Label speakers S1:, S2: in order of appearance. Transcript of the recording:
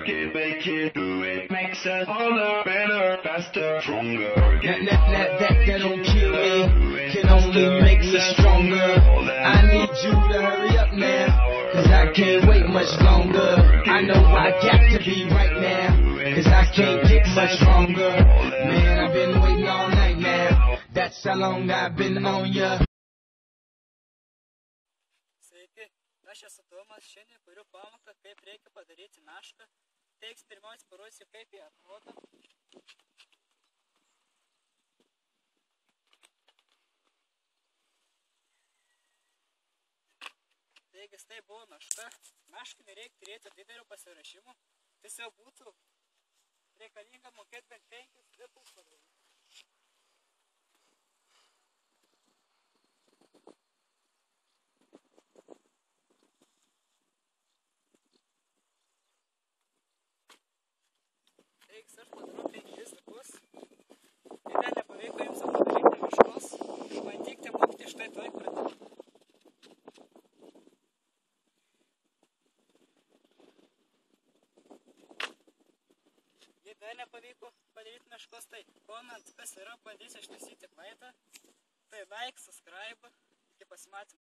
S1: work it, make it, do it, makes us harder, better, faster, stronger.
S2: That don't kill me, can only make us stronger. I need you to hurry up now, cause I can't wait much longer. I know I got to be right now, cause I can't get much stronger. Man, I've been waiting all night now, that's how long I've been on ya.
S3: Sveiki, aš esu Tomas, šiandien kuriu pamoką, kaip reikia padaryti mešką. Teiks pirmiausia parodysiu, kaip jie atrodo. Taigi, tai buvo meška. Meškai nereikia turėti didelio pasiruošimo. Tiesiog būtų reikalinga mokėti bent 5 litus padaryti. Taigi, aš padarau 5 litus. Jei dar nepavyko jums padaryti meškos, bandykite mokyti štai toj pradėti. Jei dar nepavyko padaryti meškos, tai koment, kas yra, padėsiu ištaisyti klaidą. Tai like, subscribe, iki pasimatymų.